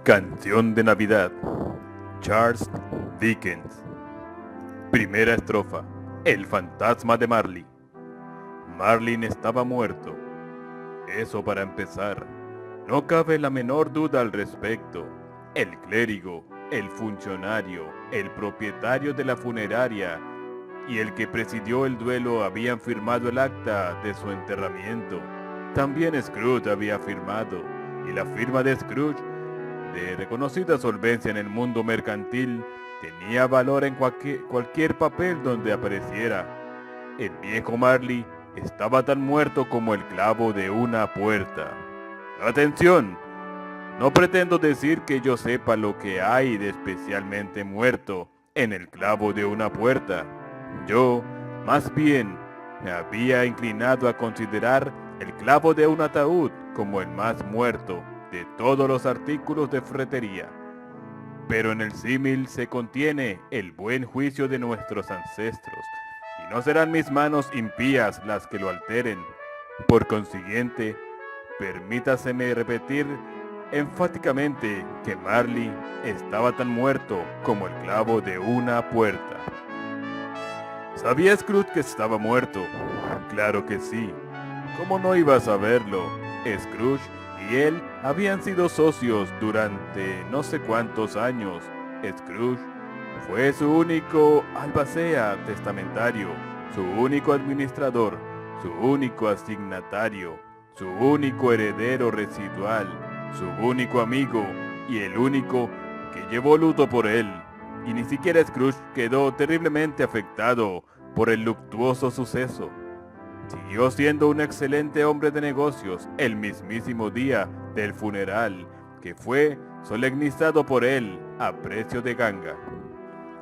Canción de Navidad, Charles Dickens. Primera estrofa. El fantasma de Marley. Marlin estaba muerto. Eso para empezar. No cabe la menor duda al respecto. El clérigo, el funcionario, el propietario de la funeraria y el que presidió el duelo habían firmado el acta de su enterramiento. También Scrooge había firmado, y la firma de Scrooge, de reconocida solvencia en el mundo mercantil, tenía valor en cualquier papel donde apareciera. El viejo Marley estaba tan muerto como el clavo de una puerta. ¡Atención! No pretendo decir que yo sepa lo que hay de especialmente muerto en el clavo de una puerta. Yo, más bien, me había inclinado a considerar el clavo de un ataúd como el más muerto de todos los artículos de ferretería. Pero en el símil se contiene el buen juicio de nuestros ancestros, y no serán mis manos impías las que lo alteren. Por consiguiente, permítaseme repetir enfáticamente que Marley estaba tan muerto como el clavo de una puerta. ¿Sabía Scrooge que estaba muerto? Claro que sí. ¿Cómo no iba a saberlo? Scrooge y él habían sido socios durante no sé cuántos años. Scrooge fue su único albacea testamentario, su único administrador, su único asignatario, su único heredero residual, su único amigo y el único que llevó luto por él. Y ni siquiera Scrooge quedó terriblemente afectado por el luctuoso suceso. Siguió siendo un excelente hombre de negocios el mismísimo día del funeral, que fue solemnizado por él a precio de ganga.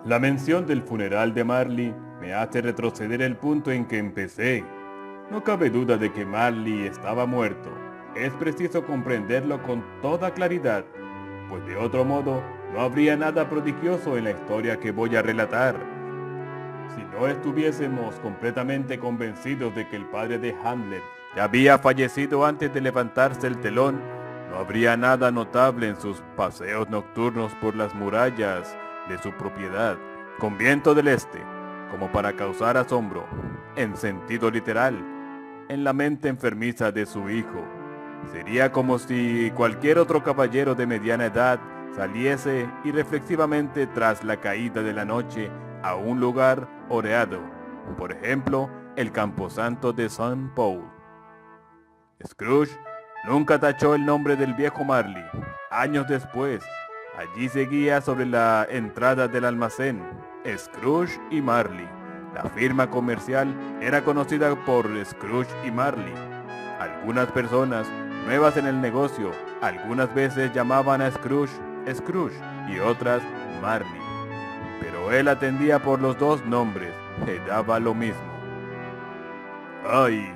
La mención del funeral de Marley me hace retroceder el punto en que empecé. No cabe duda de que Marley estaba muerto. Es preciso comprenderlo con toda claridad, pues de otro modo no habría nada prodigioso en la historia que voy a relatar. Si no estuviésemos completamente convencidos de que el padre de Hamlet ya había fallecido antes de levantarse el telón, no habría nada notable en sus paseos nocturnos por las murallas de su propiedad, con viento del este, como para causar asombro, en sentido literal, en la mente enfermiza de su hijo. Sería como si cualquier otro caballero de mediana edad saliese irreflexivamente tras la caída de la noche a un lugar oreado, por ejemplo, el camposanto de St. Paul. Scrooge nunca tachó el nombre del viejo Marley. Años después, allí seguía sobre la entrada del almacén, Scrooge y Marley. La firma comercial era conocida por Scrooge y Marley. Algunas personas nuevas en el negocio algunas veces llamaban a Scrooge Scrooge y otras Marley, pero él atendía por los dos nombres, le daba lo mismo. ¡Ay!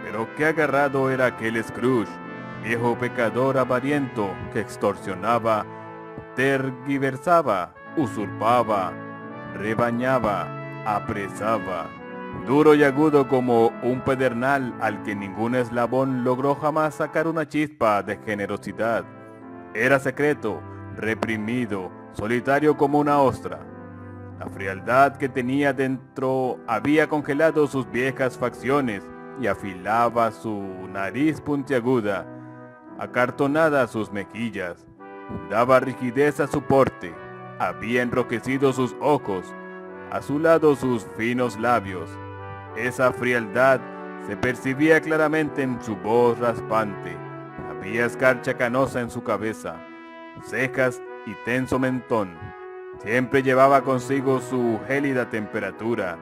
Pero qué agarrado era aquel Scrooge, viejo pecador avariento que extorsionaba, tergiversaba, usurpaba, rebañaba, apresaba, duro y agudo como un pedernal al que ningún eslabón logró jamás sacar una chispa de generosidad. Era secreto, reprimido, solitario como una ostra. La frialdad que tenía dentro había congelado sus viejas facciones y afilaba su nariz puntiaguda, acartonada sus mejillas, daba rigidez a su porte, había enrojecido sus ojos, azulado sus finos labios. Esa frialdad se percibía claramente en su voz raspante. Había escarcha canosa en su cabeza, cejas y tenso mentón. Siempre llevaba consigo su gélida temperatura.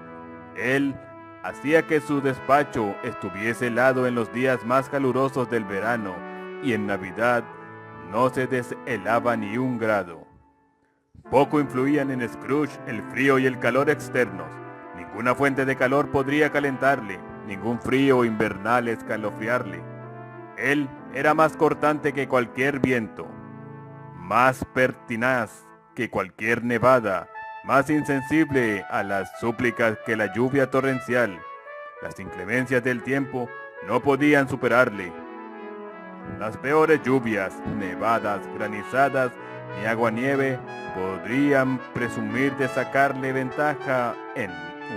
Él hacía que su despacho estuviese helado en los días más calurosos del verano, y en Navidad no se deshelaba ni un grado. Poco influían en Scrooge el frío y el calor externos. Ninguna fuente de calor podría calentarle, ningún frío invernal escalofriarle. Él era más cortante que cualquier viento, más pertinaz que cualquier nevada, más insensible a las súplicas que la lluvia torrencial. Las inclemencias del tiempo no podían superarle. Las peores lluvias, nevadas, granizadas y aguanieve podrían presumir de sacarle ventaja en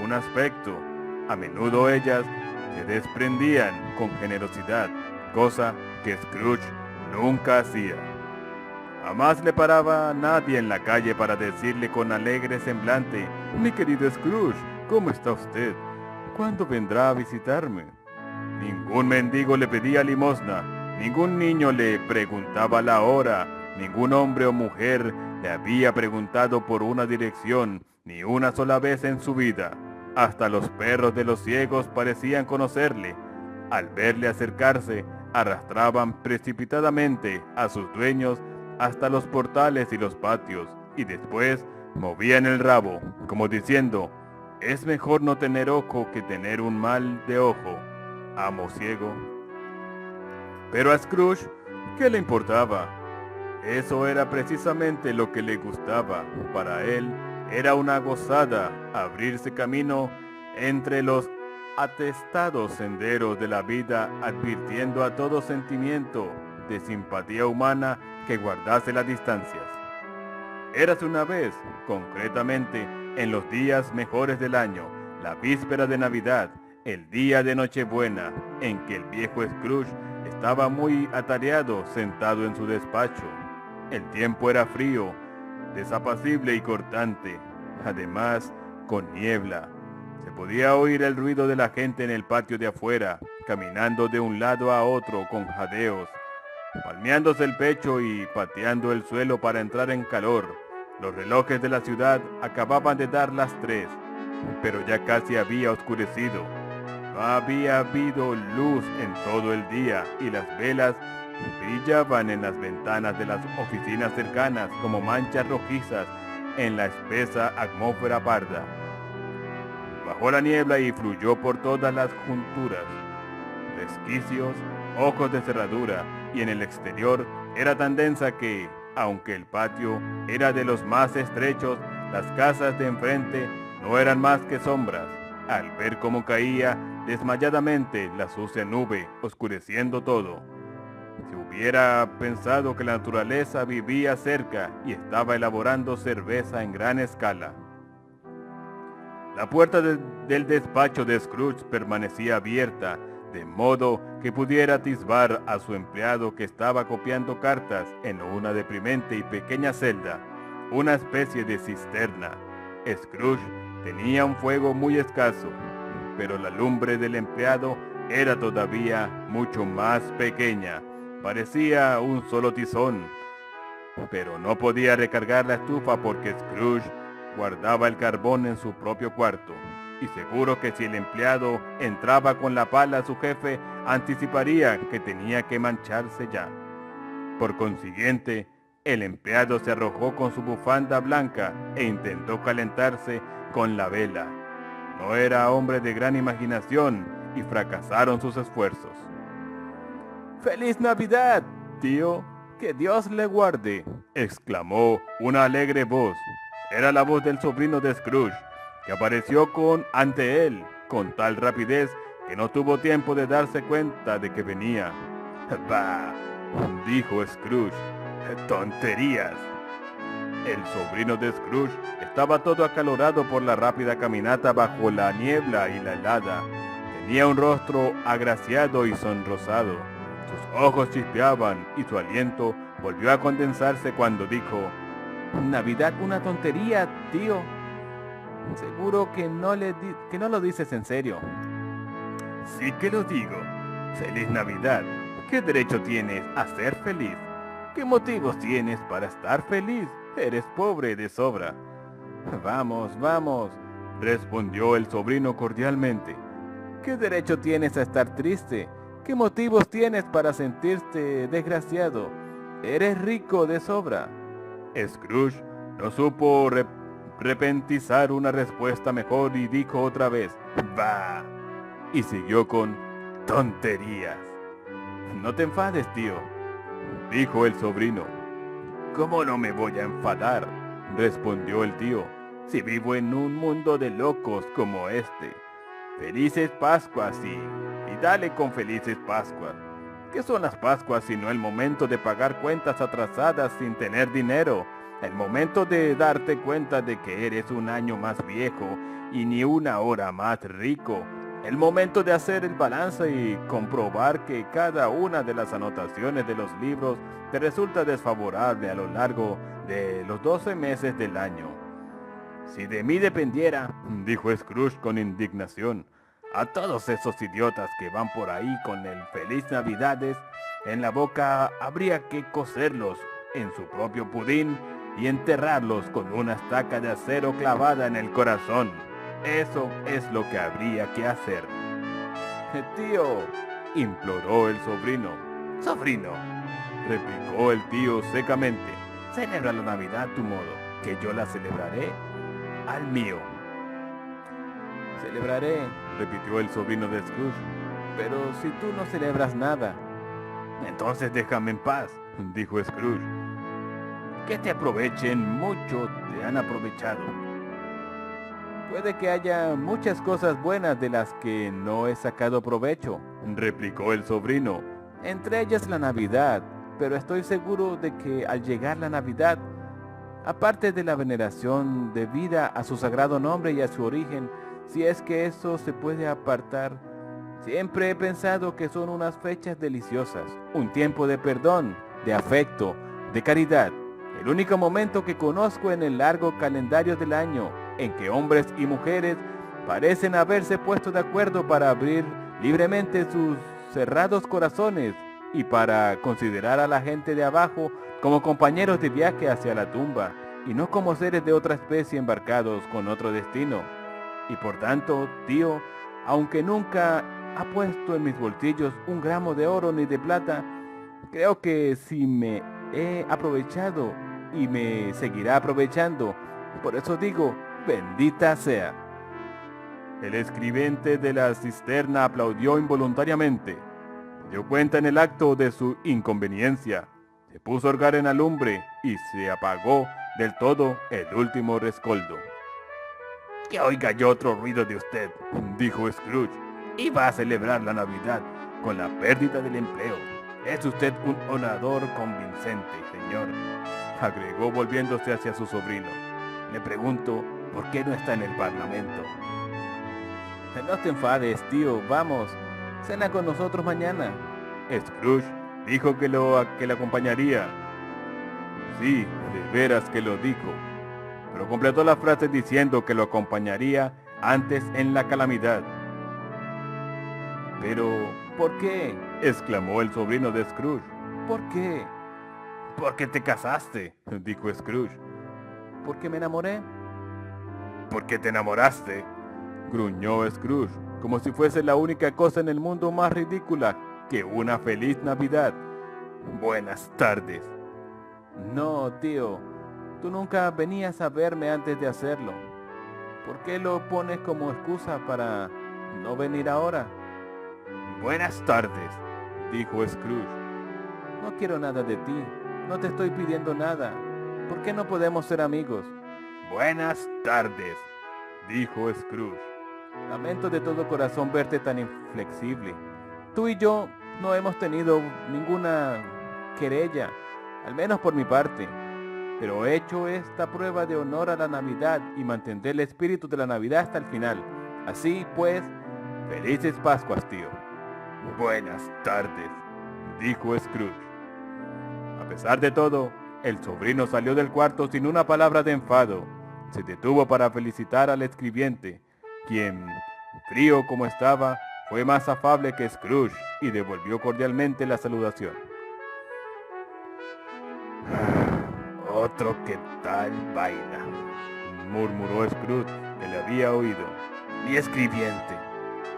un aspecto. A menudo ellas se desprendían con generosidad, cosa que Scrooge nunca hacía. Jamás le paraba a nadie en la calle para decirle con alegre semblante: «Mi querido Scrooge, ¿cómo está usted? ¿Cuándo vendrá a visitarme?». Ningún mendigo le pedía limosna, ningún niño le preguntaba la hora, ningún hombre o mujer le había preguntado por una dirección, ni una sola vez en su vida. Hasta los perros de los ciegos parecían conocerle. Al verle acercarse, arrastraban precipitadamente a sus dueños hasta los portales y los patios, y después movían el rabo, como diciendo: «Es mejor no tener ojo que tener un mal de ojo, amo ciego». Pero a Scrooge, ¿qué le importaba? Eso era precisamente lo que le gustaba. Para él era una gozada abrirse camino entre los atestados senderos de la vida, advirtiendo a todo sentimiento de simpatía humana que guardase las distancias. Érase una vez, concretamente, en los días mejores del año, la víspera de Navidad, el día de Nochebuena, en que el viejo Scrooge estaba muy atareado sentado en su despacho. El tiempo era frío, desapacible y cortante, además con niebla. Se podía oír el ruido de la gente en el patio de afuera, caminando de un lado a otro con jadeos, palmeándose el pecho y pateando el suelo para entrar en calor. Los relojes de la ciudad acababan de dar las 3, pero ya casi había oscurecido. No había habido luz en todo el día y las velas brillaban en las ventanas de las oficinas cercanas como manchas rojizas en la espesa atmósfera parda. Bajó la niebla y fluyó por todas las junturas, resquicios, ojos de cerradura, y en el exterior era tan densa que, aunque el patio era de los más estrechos, las casas de enfrente no eran más que sombras, al ver cómo caía desmayadamente la sucia nube, oscureciendo todo. Si hubiera pensado que la naturaleza vivía cerca y estaba elaborando cerveza en gran escala. La puerta del despacho de Scrooge permanecía abierta, de modo que pudiera atisbar a su empleado que estaba copiando cartas en una deprimente y pequeña celda, una especie de cisterna. Scrooge tenía un fuego muy escaso, pero la lumbre del empleado era todavía mucho más pequeña. Parecía un solo tizón, pero no podía recargar la estufa porque Scrooge guardaba el carbón en su propio cuarto, y seguro que si el empleado entraba con la pala a su jefe, anticiparía que tenía que mancharse ya. Por consiguiente, el empleado se arrojó con su bufanda blanca e intentó calentarse con la vela. No era hombre de gran imaginación y fracasaron sus esfuerzos. «¡Feliz Navidad, tío! ¡Que Dios le guarde!», exclamó una alegre voz. Era la voz del sobrino de Scrooge, que apareció ante él con tal rapidez que no tuvo tiempo de darse cuenta de que venía. «¡Bah!», dijo Scrooge. «¡Tonterías!». El sobrino de Scrooge estaba todo acalorado por la rápida caminata bajo la niebla y la helada. Tenía un rostro agraciado y sonrosado. Sus ojos chispeaban y su aliento volvió a condensarse cuando dijo: «¿Navidad una tontería, tío? Seguro que no lo dices en serio». «Sí que lo digo. Feliz Navidad. ¿Qué derecho tienes a ser feliz? ¿Qué motivos tienes para estar feliz? Eres pobre de sobra». «Vamos, vamos», respondió el sobrino cordialmente. «¿Qué derecho tienes a estar triste? ¿Qué motivos tienes para sentirte desgraciado? Eres rico de sobra». Scrooge no supo repentizar una respuesta mejor y dijo otra vez: «¡Bah!», y siguió con: «Tonterías». «No te enfades, tío», dijo el sobrino. «¿Cómo no me voy a enfadar?», respondió el tío, «si vivo en un mundo de locos como este. Felices Pascuas y dale con felices Pascuas. ¿Qué son las Pascuas sino el momento de pagar cuentas atrasadas sin tener dinero? El momento de darte cuenta de que eres un año más viejo y ni una hora más rico. El momento de hacer el balance y comprobar que cada una de las anotaciones de los libros te resulta desfavorable a lo largo de los 12 meses del año. Si de mí dependiera, dijo Scrooge con indignación, a todos esos idiotas que van por ahí con el Feliz Navidades en la boca habría que coserlos en su propio pudín y enterrarlos con una estaca de acero clavada en el corazón. Eso es lo que habría que hacer. Tío, imploró el sobrino. Sobrino, replicó el tío secamente, celebra la Navidad a tu modo, que yo la celebraré al mío. Celebraré, repitió el sobrino de Scrooge, pero si tú no celebras nada. Entonces déjame en paz, dijo Scrooge. Que te aprovechen mucho, te han aprovechado. Puede que haya muchas cosas buenas de las que no he sacado provecho, replicó el sobrino, entre ellas la Navidad, pero estoy seguro de que al llegar la Navidad, aparte de la veneración debida a su sagrado nombre y a su origen, si es que eso se puede apartar, siempre he pensado que son unas fechas deliciosas, un tiempo de perdón, de afecto, de caridad, el único momento que conozco en el largo calendario del año en que hombres y mujeres parecen haberse puesto de acuerdo para abrir libremente sus cerrados corazones y para considerar a la gente de abajo como compañeros de viaje hacia la tumba y no como seres de otra especie embarcados con otro destino. Y por tanto, tío, aunque nunca ha puesto en mis bolsillos un gramo de oro ni de plata, creo que si me he aprovechado y me seguirá aprovechando. Por eso digo, bendita sea. El escribiente de la cisterna aplaudió involuntariamente. Dio cuenta en el acto de su inconveniencia. Se puso a hurgar en la lumbre y se apagó del todo el último rescoldo. Que oiga yo otro ruido de usted, dijo Scrooge. Iba a celebrar la Navidad con la pérdida del empleo. Es usted un orador convincente, señor, agregó volviéndose hacia su sobrino. Le pregunto, ¿por qué no está en el Parlamento? No te enfades, tío, vamos, cena con nosotros mañana. Scrooge dijo que le acompañaría. Sí, de veras que lo dijo, pero completó la frase diciendo que lo acompañaría antes en la calamidad. Pero, ¿por qué? Exclamó el sobrino de Scrooge. ¿Por qué? Porque te casaste, dijo Scrooge. ¿Porque me enamoré? Porque te enamoraste, gruñó Scrooge, como si fuese la única cosa en el mundo más ridícula que una feliz Navidad. Buenas tardes. No, tío, tú nunca venías a verme antes de hacerlo. ¿Por qué lo pones como excusa para no venir ahora? Buenas tardes, dijo Scrooge. No quiero nada de ti, no te estoy pidiendo nada. ¿Por qué no podemos ser amigos? Buenas tardes, dijo Scrooge. Lamento de todo corazón verte tan inflexible. Tú y yo no hemos tenido ninguna querella, al menos por mi parte. Pero he hecho esta prueba de honor a la Navidad y mantendré el espíritu de la Navidad hasta el final. Así pues, felices Pascuas, tío. Buenas tardes, dijo Scrooge. A pesar de todo, el sobrino salió del cuarto sin una palabra de enfado. Se detuvo para felicitar al escribiente, quien, frío como estaba, fue más afable que Scrooge y devolvió cordialmente la saludación. Otro que tal vaina, murmuró Scrooge, que le había oído. Mi escribiente,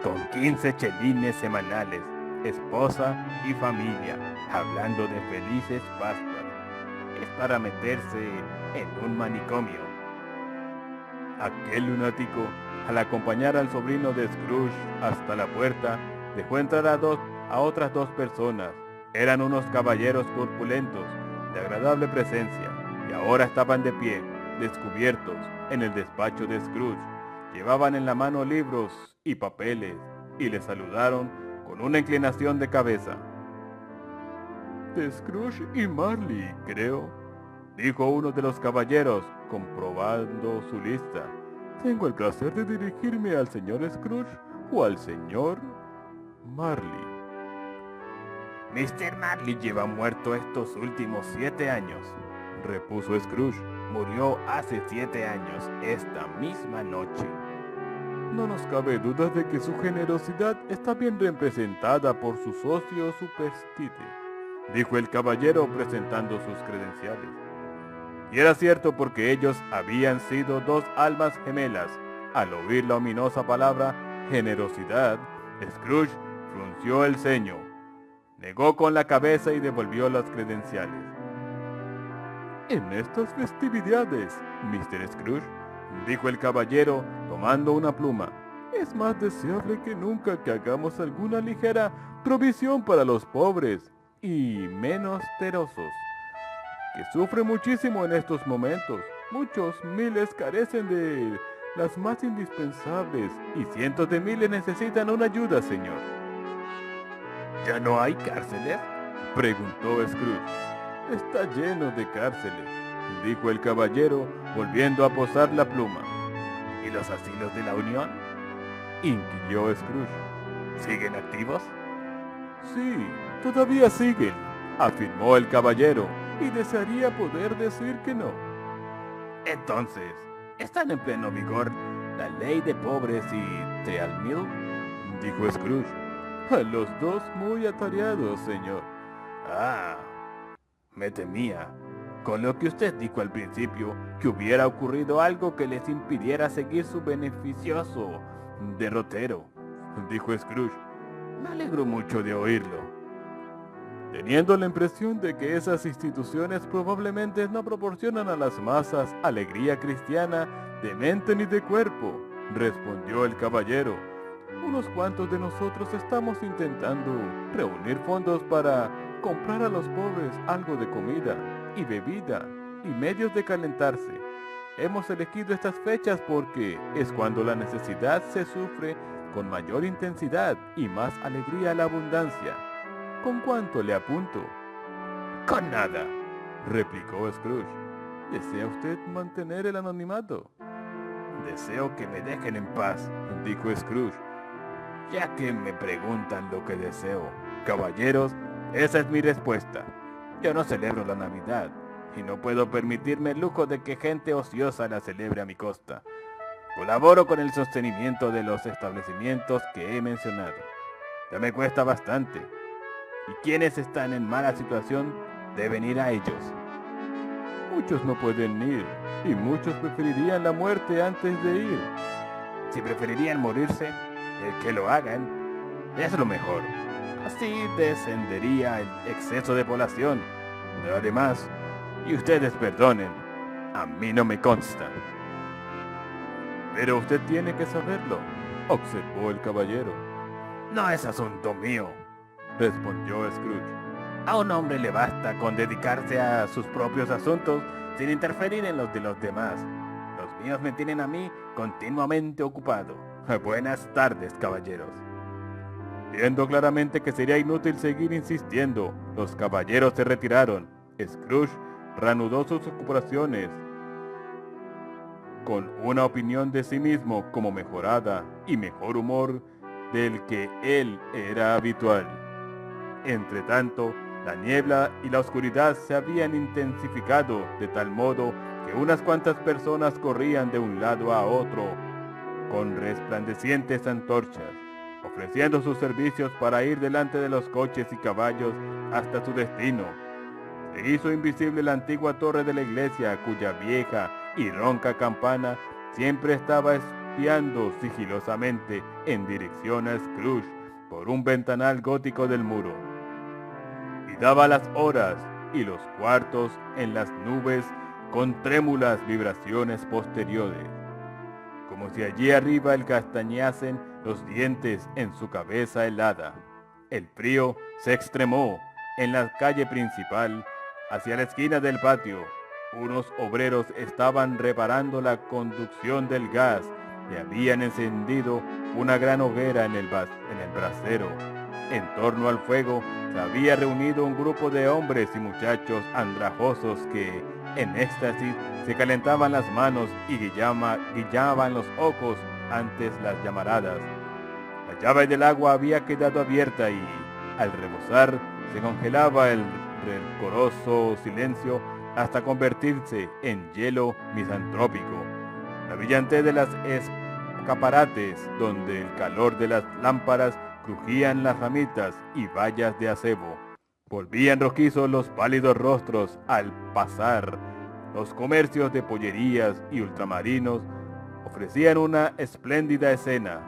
con 15 chelines semanales, esposa y familia, hablando de felices Pascuas. Es para meterse en un manicomio. Aquel lunático, al acompañar al sobrino de Scrooge hasta la puerta, dejó entrar a otras dos personas. Eran unos caballeros corpulentos, de agradable presencia, y ahora estaban de pie, descubiertos, en el despacho de Scrooge. Llevaban en la mano libros y papeles, y le saludaron con una inclinación de cabeza. de Scrooge y Marley, creo, dijo uno de los caballeros, comprobando su lista. Tengo el placer de dirigirme al señor Scrooge o al señor Marley. Mr. Marley lleva muerto estos últimos 7 años, repuso Scrooge. Murió hace 7 años, esta misma noche. No nos cabe duda de que su generosidad está bien representada por su socio Superstite, dijo el caballero presentando sus credenciales. Y era cierto porque ellos habían sido 2 almas gemelas. Al oír la ominosa palabra generosidad, Scrooge frunció el ceño, negó con la cabeza y devolvió las credenciales. En estas festividades, Mr. Scrooge, dijo el caballero tomando una pluma, es más deseable que nunca que hagamos alguna ligera provisión para los pobres y menesterosos, que sufren muchísimo en estos momentos. Muchos miles carecen de las más indispensables y cientos de miles necesitan una ayuda, señor. ¿Ya no hay cárceles?, preguntó Scrooge. Está lleno de cárceles, dijo el caballero, volviendo a posar la pluma. ¿Y los asilos de la Unión?, inquirió Scrooge. ¿Siguen activos? Sí, todavía siguen, afirmó el caballero, y desearía poder decir que no. Entonces, ¿están en pleno vigor la ley de pobres y Treadmill?, dijo Scrooge. A los 2 muy atareados, señor. Ah, me temía, con lo que usted dijo al principio, que hubiera ocurrido algo que les impidiera seguir su beneficioso derrotero, dijo Scrooge. Me alegro mucho de oírlo. Teniendo la impresión de que esas instituciones probablemente no proporcionan a las masas alegría cristiana de mente ni de cuerpo, respondió el caballero. Unos cuantos de nosotros estamos intentando reunir fondos para comprar a los pobres algo de comida y bebida y medios de calentarse. Hemos elegido estas fechas porque es cuando la necesidad se sufre con mayor intensidad y más alegría a la abundancia. ¿Con cuánto le apunto? Con nada, replicó Scrooge. ¿Desea usted mantener el anonimato? Deseo que me dejen en paz, dijo Scrooge. Ya que me preguntan lo que deseo, caballeros, esa es mi respuesta. Yo no celebro la Navidad, y no puedo permitirme el lujo de que gente ociosa la celebre a mi costa. Colaboro con el sostenimiento de los establecimientos que he mencionado. Ya me cuesta bastante, y quienes están en mala situación deben ir a ellos. Muchos no pueden ir, y muchos preferirían la muerte antes de ir. Si preferirían morirse, el que lo hagan es lo mejor. Así descendería el exceso de población. Pero además, y ustedes perdonen, a mí no me consta. Pero usted tiene que saberlo, observó el caballero. No es asunto mío, respondió Scrooge. A un hombre le basta con dedicarse a sus propios asuntos sin interferir en los de los demás. Los míos me tienen a mí continuamente ocupado. Buenas tardes, caballeros. Viendo claramente que sería inútil seguir insistiendo, los caballeros se retiraron. Scrooge reanudó sus ocupaciones con una opinión de sí mismo como mejorada y mejor humor del que él era habitual. Entretanto, la niebla y la oscuridad se habían intensificado de tal modo que unas cuantas personas corrían de un lado a otro con resplandecientes antorchas, ofreciendo sus servicios para ir delante de los coches y caballos hasta su destino. Se hizo invisible la antigua torre de la iglesia, cuya vieja y ronca campana siempre estaba espiando sigilosamente en dirección a Scrooge por un ventanal gótico del muro. Y daba las horas y los cuartos en las nubes con trémulas vibraciones posteriores, como si allí arriba el castañasen los dientes en su cabeza helada. El frío se extremó en la calle principal. Hacia la esquina del patio, unos obreros estaban reparando la conducción del gas y habían encendido una gran hoguera en el brasero. En torno al fuego se había reunido un grupo de hombres y muchachos andrajosos que, en éxtasis, se calentaban las manos y guiñaban los ojos antes las llamaradas. La llave del agua había quedado abierta y, al rebosar, se congelaba el rencoroso silencio hasta convertirse en hielo misantrópico. La brillantez de las escaparates, donde el calor de las lámparas crujían las ramitas y vallas de acebo, volvían rojizos los pálidos rostros al pasar. Los comercios de pollerías y ultramarinos ofrecían una espléndida escena.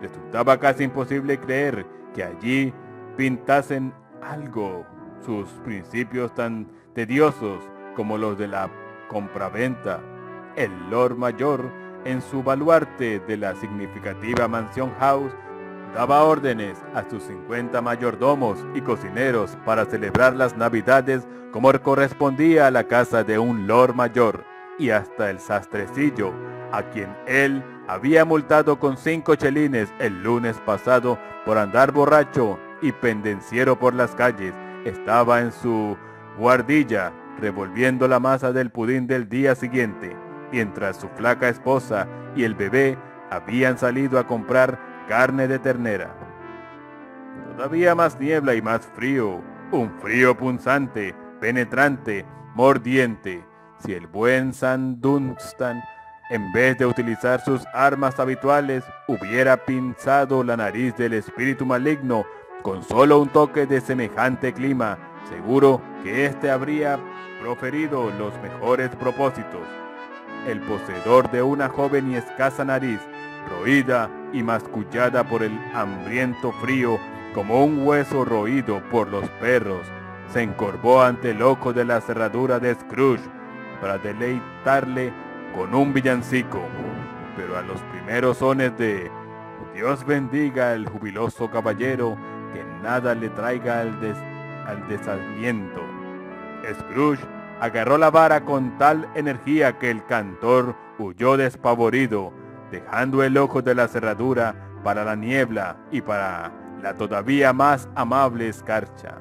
Resultaba casi imposible creer que allí pintasen algo sus principios tan tediosos como los de la compraventa. El Lord Mayor, en su baluarte de la significativa Mansion House, daba órdenes a sus 50 mayordomos y cocineros para celebrar las Navidades como correspondía a la casa de un Lord Mayor, y hasta el sastrecillo, a quien él había multado con 5 chelines el lunes pasado por andar borracho y pendenciero por las calles, estaba en su guardilla revolviendo la masa del pudín del día siguiente, mientras su flaca esposa y el bebé habían salido a comprar carne de ternera. Todavía más niebla y más frío, un frío punzante, penetrante, mordiente. Si el buen San Dunstan, en vez de utilizar sus armas habituales, hubiera pinzado la nariz del espíritu maligno con solo un toque de semejante clima, seguro que éste habría proferido los mejores propósitos. El poseedor de una joven y escasa nariz, roída y mascullada por el hambriento frío como un hueso roído por los perros, se encorvó ante el ojo de la cerradura de Scrooge para deleitarle con un villancico, pero a los primeros sones de Dios bendiga al jubiloso caballero, que nada le traiga al desaliento, Scrooge agarró la vara con tal energía que el cantor huyó despavorido, dejando el ojo de la cerradura para la niebla y para la todavía más amable escarcha.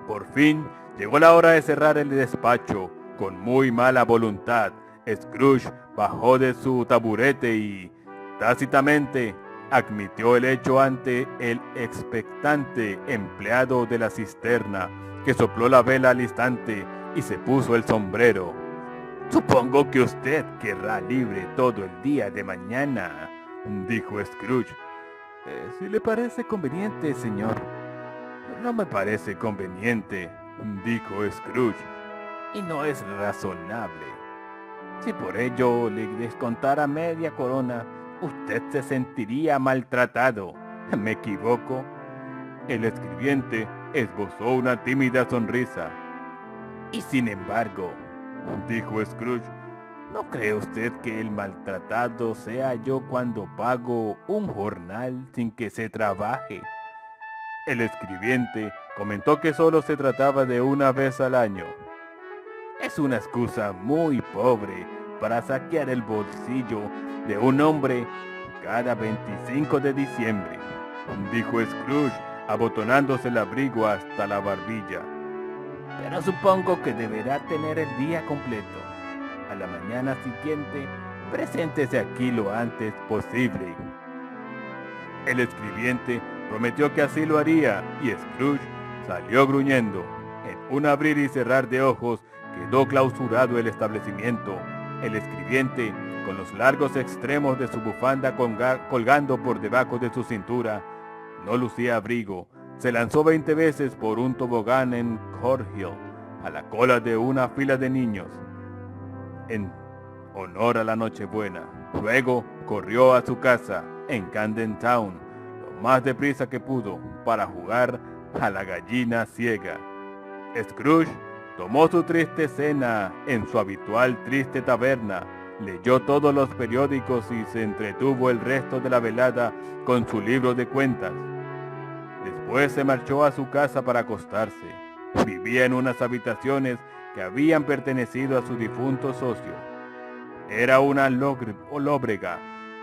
Por fin llegó la hora de cerrar el despacho. Con muy mala voluntad, Scrooge bajó de su taburete y, tácitamente, admitió el hecho ante el expectante empleado de la cisterna, que sopló la vela al instante y se puso el sombrero. «Supongo que usted querrá libre todo el día de mañana», dijo Scrooge. «Si le parece conveniente, señor». «No me parece conveniente», dijo Scrooge, «y no es razonable. Si por ello le descontara media corona, usted se sentiría maltratado. ¿Me equivoco?» El escribiente esbozó una tímida sonrisa. «Y sin embargo», dijo Scrooge, ¿no cree usted que el maltratado sea yo cuando pago un jornal sin que se trabaje? El escribiente comentó que solo se trataba de una vez al año. «Es una excusa muy pobre para saquear el bolsillo de un hombre cada 25 de diciembre», dijo Scrooge, abotonándose el abrigo hasta la barbilla. «Pero supongo que deberá tener el día completo. A la mañana siguiente, preséntese aquí lo antes posible». El escribiente prometió que así lo haría y Scrooge salió gruñendo. En un abrir y cerrar de ojos quedó clausurado el establecimiento. El escribiente, con los largos extremos de su bufanda colgando por debajo de su cintura, no lucía abrigo, se lanzó 20 veces por un tobogán en Cornhill, a la cola de una fila de niños, en honor a la Nochebuena. Luego corrió a su casa en Camden Town, lo más deprisa que pudo, para jugar a la gallina ciega. Scrooge tomó su triste cena en su habitual triste taberna, leyó todos los periódicos y se entretuvo el resto de la velada con su libro de cuentas. Después se marchó a su casa para acostarse. Vivía en unas habitaciones que habían pertenecido a su difunto socio. Era una lóbrega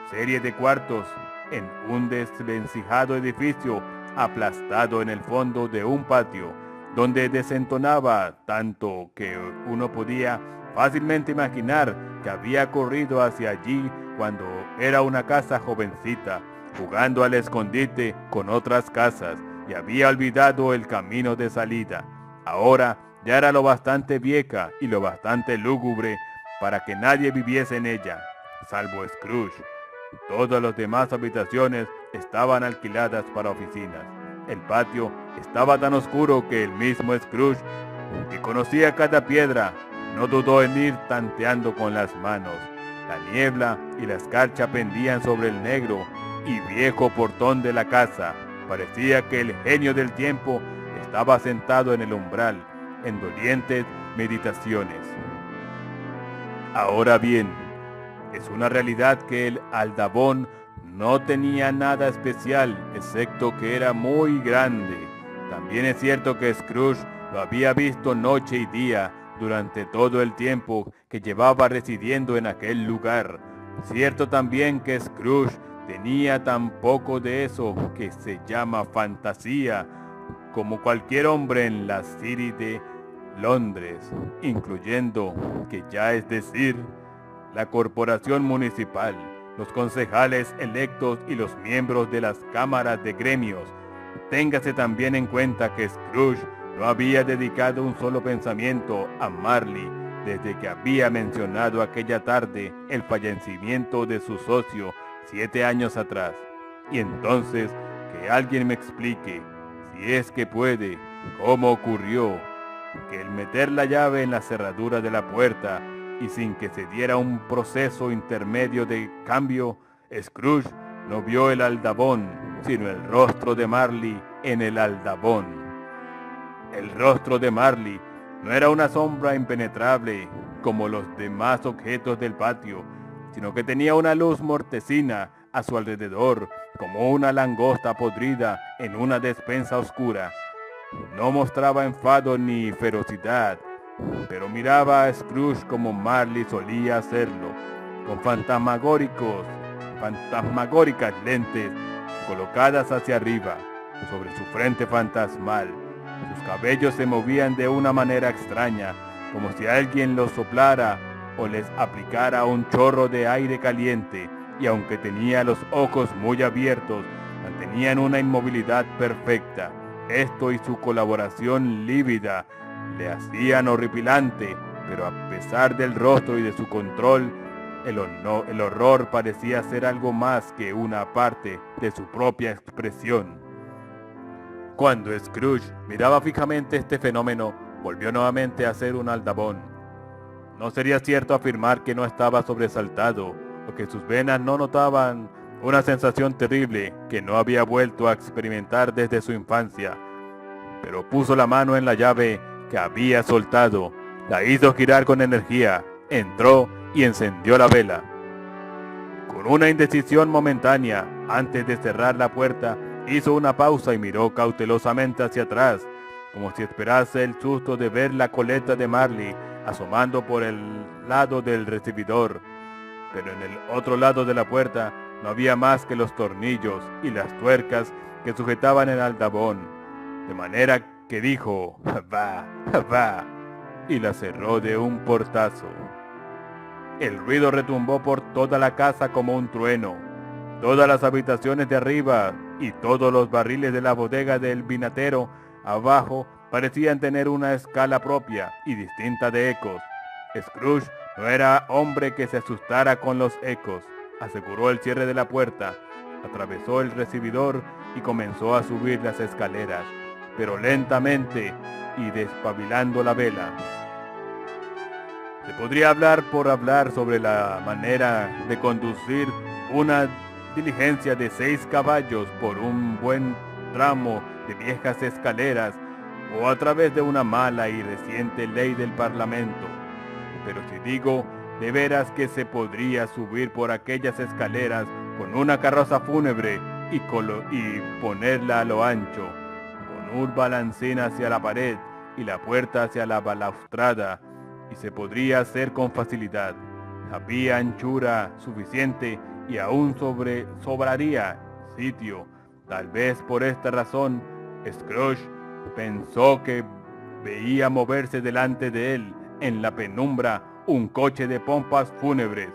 serie de cuartos en un desvencijado edificio aplastado en el fondo de un patio, donde desentonaba tanto que uno podía fácilmente imaginar que había corrido hacia allí cuando era una casa jovencita, jugando al escondite con otras casas, y había olvidado el camino de salida. Ahora ya era lo bastante vieja y lo bastante lúgubre para que nadie viviese en ella, salvo Scrooge. Todas las demás habitaciones estaban alquiladas para oficinas. El patio estaba tan oscuro que el mismo Scrooge, que conocía cada piedra, no dudó en ir tanteando con las manos. La niebla y la escarcha pendían sobre el negro y viejo portón de la casa. Parecía que el genio del tiempo estaba sentado en el umbral, en dolientes meditaciones. Ahora bien, es una realidad que el aldabón no tenía nada especial, excepto que era muy grande. También es cierto que Scrooge lo había visto noche y día durante todo el tiempo que llevaba residiendo en aquel lugar. Cierto también que Scrooge tenía tan poco de eso que se llama fantasía, como cualquier hombre en la City de Londres, incluyendo, que ya es decir, la corporación municipal, los concejales electos y los miembros de las cámaras de gremios. Téngase también en cuenta que Scrooge no había dedicado un solo pensamiento a Marley desde que había mencionado aquella tarde el fallecimiento de su socio 7 años atrás. Y entonces, que alguien me explique, si es que puede, cómo ocurrió que el meter la llave en la cerradura de la puerta y sin que se diera un proceso intermedio de cambio, Scrooge no vio el aldabón, sino el rostro de Marley en el aldabón. El rostro de Marley no era una sombra impenetrable como los demás objetos del patio, sino que tenía una luz mortecina a su alrededor, como una langosta podrida en una despensa oscura. No mostraba enfado ni ferocidad, pero miraba a Scrooge como Marley solía hacerlo, con fantasmagóricas lentes colocadas hacia arriba, sobre su frente fantasmal. Sus cabellos se movían de una manera extraña, como si alguien los soplara o les aplicara un chorro de aire caliente, y aunque tenía los ojos muy abiertos, mantenían una inmovilidad perfecta. Esto y su coloración lívida le hacían horripilante, pero a pesar del rostro y de su control, el horror parecía ser algo más que una parte de su propia expresión. Cuando Scrooge miraba fijamente este fenómeno, volvió nuevamente a ser un aldabón. No sería cierto afirmar que no estaba sobresaltado, o que sus venas no notaban una sensación terrible que no había vuelto a experimentar desde su infancia. Pero puso la mano en la llave que había soltado, la hizo girar con energía, entró y encendió la vela. Con una indecisión momentánea, antes de cerrar la puerta, hizo una pausa y miró cautelosamente hacia atrás, como si esperase el susto de ver la coleta de Marley asomando por el lado del recibidor. Pero en el otro lado de la puerta no había más que los tornillos y las tuercas que sujetaban el aldabón, de manera que dijo, «Va, va», y la cerró de un portazo. El ruido retumbó por toda la casa como un trueno. Todas las habitaciones de arriba y todos los barriles de la bodega del vinatero abajo parecían tener una escala propia y distinta de ecos. Scrooge no era hombre que se asustara con los ecos. Aseguró el cierre de la puerta, atravesó el recibidor y comenzó a subir las escaleras, pero lentamente y despabilando la vela. Se podría hablar por hablar sobre la manera de conducir una diligencia de 6 caballos por un buen tramo de viejas escaleras o a través de una mala y reciente ley del Parlamento. Pero si digo de veras que se podría subir por aquellas escaleras con una carroza fúnebre y ponerla a lo ancho, con un balancín hacia la pared y la puerta hacia la balaustrada, y se podría hacer con facilidad. Había anchura suficiente y aún sobraría sitio Tal vez por esta razón, Scrooge pensó que veía moverse delante de él, en la penumbra, un coche de pompas fúnebres.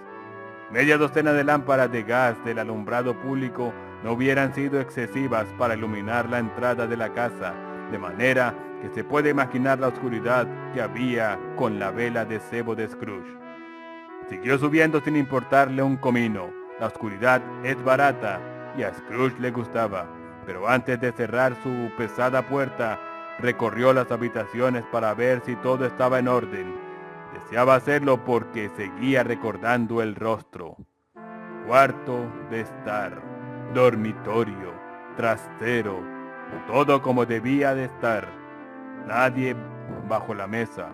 Media docena de lámparas de gas del alumbrado público no hubieran sido excesivas para iluminar la entrada de la casa, de manera que se puede imaginar la oscuridad que había con la vela de cebo de Scrooge. Siguió subiendo sin importarle un comino. La oscuridad es barata y a Scrooge le gustaba, pero antes de cerrar su pesada puerta, recorrió las habitaciones para ver si todo estaba en orden. Deseaba hacerlo porque seguía recordando el rostro. Cuarto de estar, dormitorio, trastero, todo como debía de estar. Nadie bajo la mesa,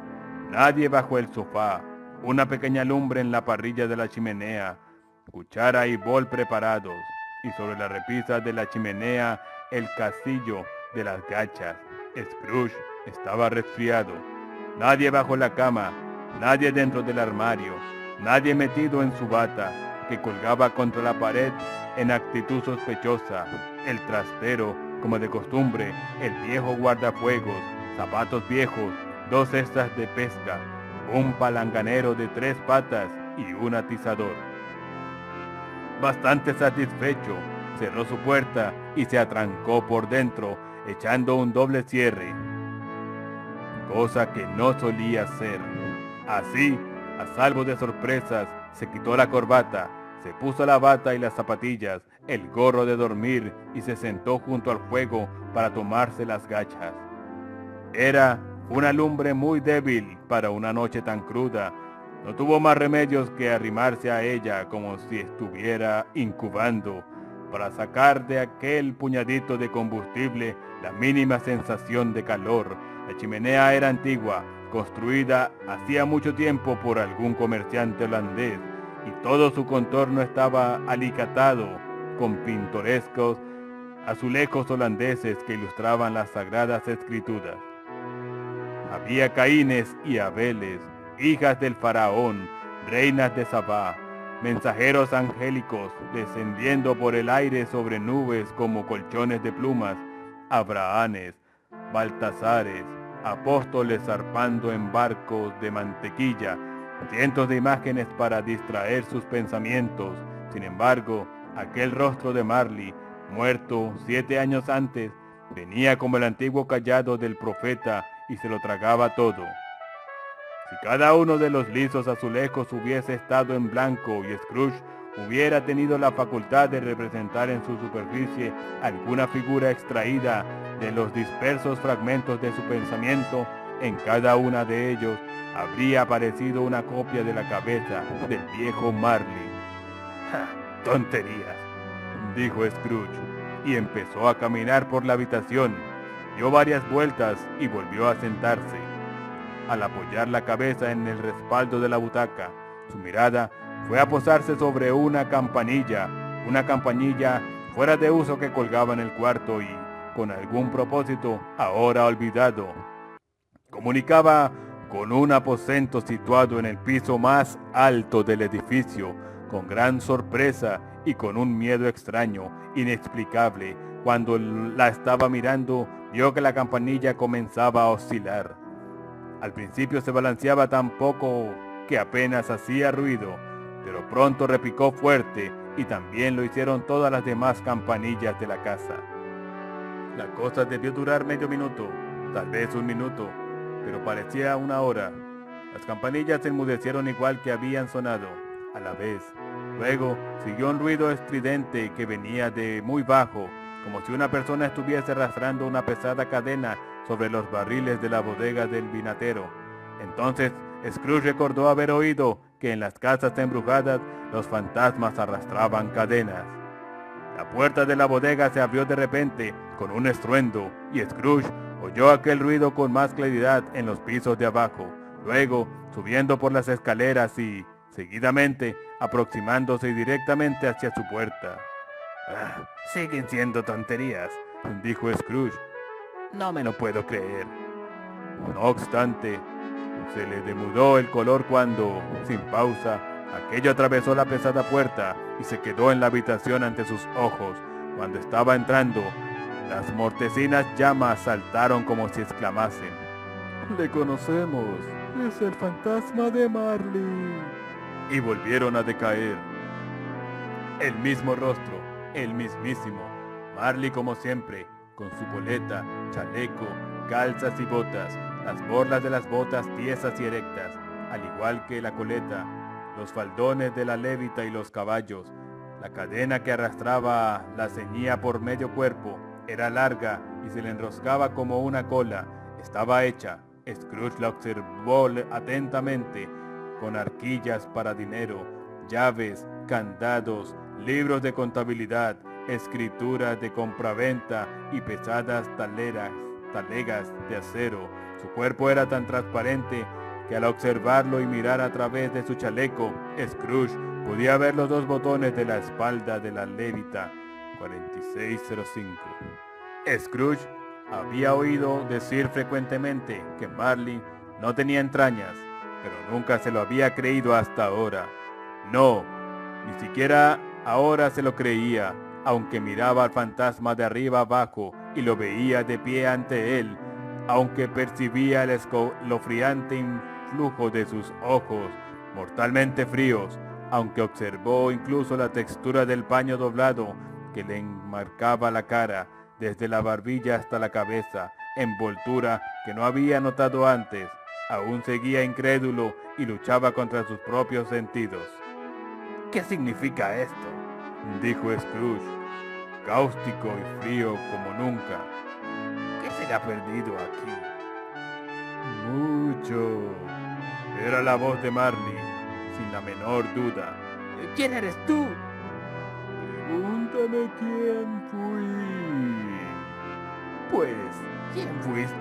nadie bajo el sofá, una pequeña lumbre en la parrilla de la chimenea, cuchara y bol preparados, y sobre la repisa de la chimenea el castillo de las gachas. Scrooge estaba resfriado. Nadie bajo la cama, nadie dentro del armario, nadie metido en su bata, que colgaba contra la pared en actitud sospechosa. El trastero, como de costumbre, el viejo guardafuegos, zapatos viejos, 2 cestas de pesca, un palanganero de 3 patas y un atizador. Bastante satisfecho, cerró su puerta y se atrancó por dentro, echando un doble cierre, cosa que no solía hacer. Así, a salvo de sorpresas, se quitó la corbata, se puso la bata y las zapatillas, el gorro de dormir y se sentó junto al fuego para tomarse las gachas. Era una lumbre muy débil para una noche tan cruda. No tuvo más remedios que arrimarse a ella como si estuviera incubando, para sacar de aquel puñadito de combustible la mínima sensación de calor. La chimenea era antigua, construida hacía mucho tiempo por algún comerciante holandés, y todo su contorno estaba alicatado con pintorescos azulejos holandeses que ilustraban las sagradas escrituras. Había Caínes y Abeles, hijas del faraón, reinas de Sabá, mensajeros angélicos descendiendo por el aire sobre nubes como colchones de plumas, Abrahanes, Baltasares, apóstoles zarpando en barcos de mantequilla, cientos de imágenes para distraer sus pensamientos. Sin embargo, aquel rostro de Marley, muerto 7 años antes, venía como el antiguo cayado del profeta y se lo tragaba todo. Si cada uno de los lisos azulejos hubiese estado en blanco y Scrooge hubiera tenido la facultad de representar en su superficie alguna figura extraída de los dispersos fragmentos de su pensamiento, en cada una de ellos habría aparecido una copia de la cabeza del viejo Marley. ¡Ja! ¡Tonterías!, dijo Scrooge, y empezó a caminar por la habitación. Dio varias vueltas y volvió a sentarse. Al apoyar la cabeza en el respaldo de la butaca, su mirada fue a posarse sobre una campanilla fuera de uso que colgaba en el cuarto y, con algún propósito ahora olvidado, comunicaba con un aposento situado en el piso más alto del edificio. Con gran sorpresa y con un miedo extraño, inexplicable, cuando la estaba mirando, vio que la campanilla comenzaba a oscilar. Al principio se balanceaba tan poco que apenas hacía ruido, pero pronto repicó fuerte y también lo hicieron todas las demás campanillas de la casa. La cosa debió durar medio minuto, tal vez 1 minuto, pero parecía 1 hora. Las campanillas se enmudecieron igual que habían sonado, a la vez. Luego siguió un ruido estridente que venía de muy bajo, como si una persona estuviese arrastrando una pesada cadena sobre los barriles de la bodega del vinatero. Entonces Scrooge recordó haber oído que en las casas embrujadas los fantasmas arrastraban cadenas. La puerta de la bodega se abrió de repente con un estruendo y Scrooge oyó aquel ruido con más claridad en los pisos de abajo. Luego, subiendo por las escaleras y, seguidamente, aproximándose directamente hacia su puerta. Siguen siendo tonterías, dijo Scrooge. No me lo puedo creer. No obstante, se le demudó el color cuando, sin pausa, aquello atravesó la pesada puerta y se quedó en la habitación ante sus ojos, Cuando estaba entrando, las mortecinas llamas saltaron como si exclamasen: «Le conocemos, es el fantasma de Marley». Y volvieron a decaer. El mismo rostro, el mismísimo Marley como siempre, con su coleta, chaleco, calzas y botas, las borlas de las botas tiesas y erectas, al igual que la coleta, los faldones de la levita y los caballos. La cadena que arrastraba la ceñía por medio cuerpo, era larga y se le enroscaba como una cola. Estaba hecha, Scrooge la observó atentamente, con arquillas para dinero, llaves, candados, libros de contabilidad, escrituras de compraventa y pesadas talegas de acero. Su cuerpo era tan transparente que al observarlo y mirar a través de su chaleco, Scrooge podía ver los dos botones de la espalda de la levita 4605. Scrooge había oído decir frecuentemente que Marley no tenía entrañas, pero nunca se lo había creído hasta ahora. No, ni siquiera ahora se lo creía, aunque miraba al fantasma de arriba abajo y lo veía de pie ante él, aunque percibía el escalofriante influjo de sus ojos mortalmente fríos, aunque observó incluso la textura del paño doblado que le enmarcaba la cara, desde la barbilla hasta la cabeza, envoltura que no había notado antes. Aún seguía incrédulo y luchaba contra sus propios sentidos. «¿Qué significa esto?», dijo Scrooge, cáustico y frío como nunca. «¿Qué se le ha perdido aquí?». «Mucho», era la voz de Marley, sin la menor duda. «¿Quién eres tú?». «Pregúntame quién fui». «Pues, ¿quién fuiste?»,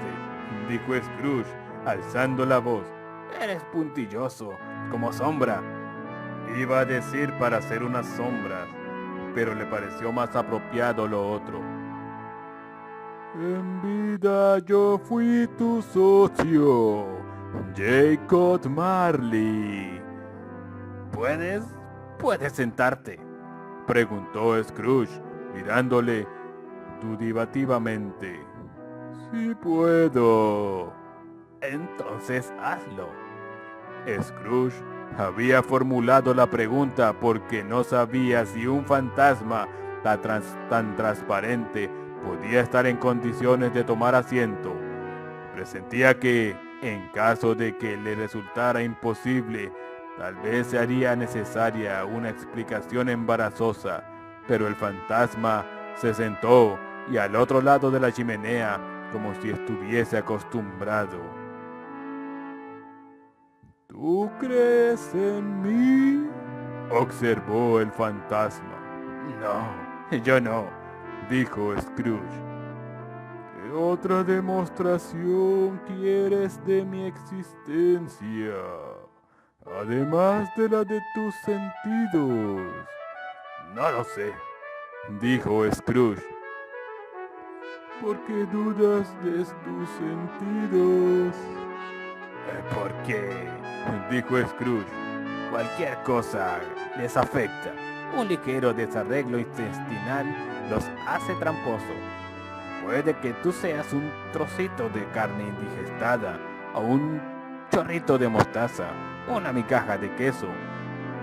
dijo Scrooge, alzando la voz. «Eres puntilloso, como sombra». Iba a decir para hacer unas sombras, pero le pareció más apropiado lo otro. «En vida yo fui tu socio, Jacob Marley». ¿Puedes sentarte?», preguntó Scrooge, mirándole dudativamente. «Sí puedo». «Entonces hazlo». Scrooge había formulado la pregunta porque no sabía si un fantasma tan transparente podía estar en condiciones de tomar asiento. Presentía que, en caso de que le resultara imposible, tal vez se haría necesaria una explicación embarazosa, pero el fantasma se sentó y al otro lado de la chimenea, como si estuviese acostumbrado. «¿Tú crees en mí?», observó el fantasma. «No, yo no», dijo Scrooge. «¿Qué otra demostración quieres de mi existencia, además de la de tus sentidos?» «No lo sé», dijo Scrooge. «¿Por qué dudas de tus sentidos?» «¿Por qué?», dijo Scrooge. «Cualquier cosa les afecta. Un ligero desarreglo intestinal los hace tramposos. Puede que tú seas un trocito de carne indigestada, o un chorrito de mostaza, una migaja de queso,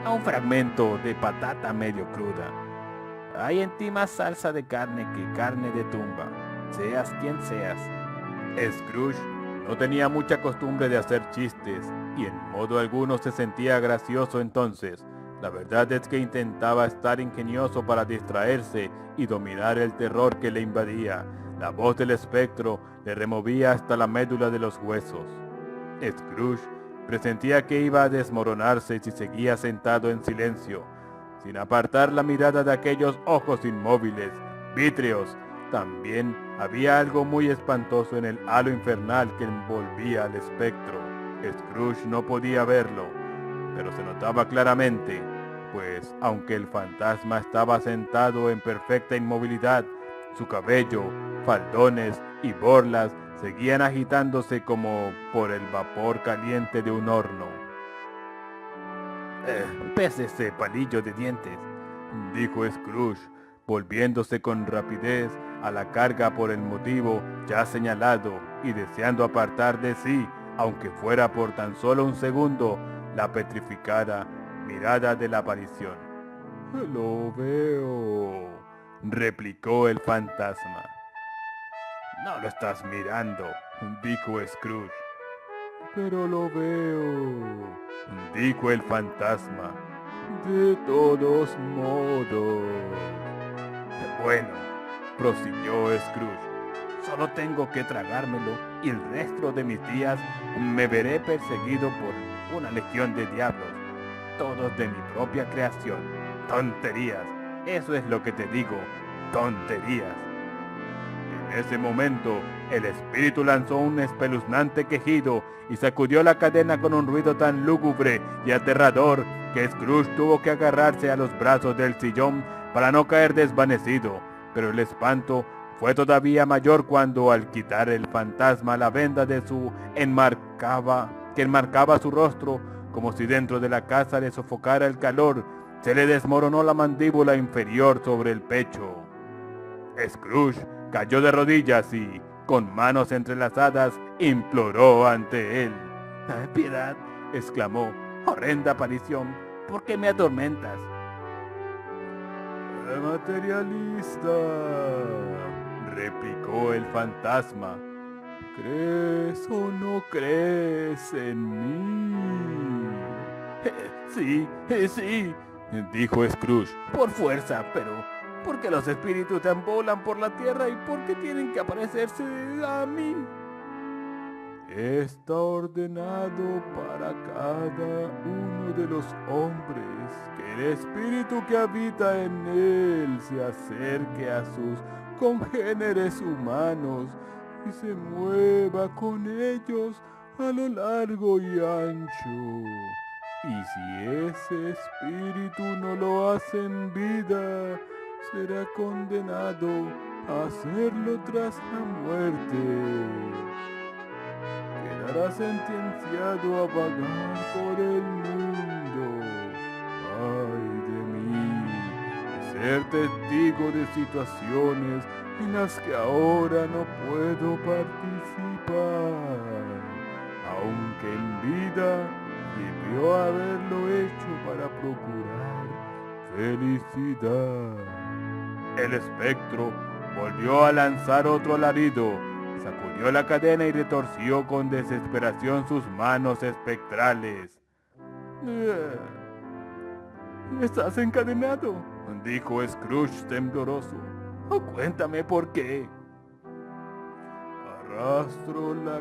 o un fragmento de patata medio cruda. Hay en ti más salsa de carne que carne de tumba, seas quien seas». Scrooge no tenía mucha costumbre de hacer chistes, y en modo alguno se sentía gracioso entonces. La verdad es que intentaba estar ingenioso para distraerse y dominar el terror que le invadía. La voz del espectro le removía hasta la médula de los huesos. Scrooge presentía que iba a desmoronarse si seguía sentado en silencio, sin apartar la mirada de aquellos ojos inmóviles, vítreos. También había algo muy espantoso en el halo infernal que envolvía al espectro. Scrooge no podía verlo, pero se notaba claramente, pues aunque el fantasma estaba sentado en perfecta inmovilidad, su cabello, faldones y borlas seguían agitándose como por el vapor caliente de un horno. «Pese ese palillo de dientes», dijo Scrooge, volviéndose con rapidez a la carga por el motivo ya señalado y deseando apartar de sí, aunque fuera por tan solo un segundo, la petrificada mirada de la aparición. «Lo veo», replicó el fantasma. «No lo estás mirando», dijo Scrooge. «Pero lo veo», dijo el fantasma. «De todos modos». «Bueno», prosiguió Scrooge, «solo tengo que tragármelo y el resto de mis días me veré perseguido por una legión de diablos, todos de mi propia creación. Tonterías, eso es lo que te digo, tonterías». En ese momento, el espíritu lanzó un espeluznante quejido y sacudió la cadena con un ruido tan lúgubre y aterrador que Scrooge tuvo que agarrarse a los brazos del sillón para no caer desvanecido. Pero el espanto fue todavía mayor cuando, al quitar el fantasma la venda de que enmarcaba su rostro, como si dentro de la casa le sofocara el calor, se le desmoronó la mandíbula inferior sobre el pecho. Scrooge cayó de rodillas y, con manos entrelazadas, imploró ante él. «Piedad», exclamó, «horrenda aparición, ¿por qué me atormentas?» «Materialista», replicó el fantasma, «¿crees o no crees en mí?» Sí, dijo Scrooge, «por fuerza, pero ¿por qué los espíritus deambulan por la tierra y por qué tienen que aparecerse a mí?» «Está ordenado para cada uno de los hombres que el espíritu que habita en él se acerque a sus congéneres humanos y se mueva con ellos a lo largo y ancho. Y si ese espíritu no lo hace en vida, será condenado a hacerlo tras la muerte. Quedará sentenciado a vagar por el mundo. ¡Ay de mí! Y ser testigo de situaciones en las que ahora no puedo participar, aunque en vida debió haberlo hecho para procurar felicidad». El espectro volvió a lanzar otro alarido, sacudió la cadena y retorció con desesperación sus manos espectrales. «¿Estás encadenado?», dijo Scrooge tembloroso. «Cuéntame por qué». «Arrastro la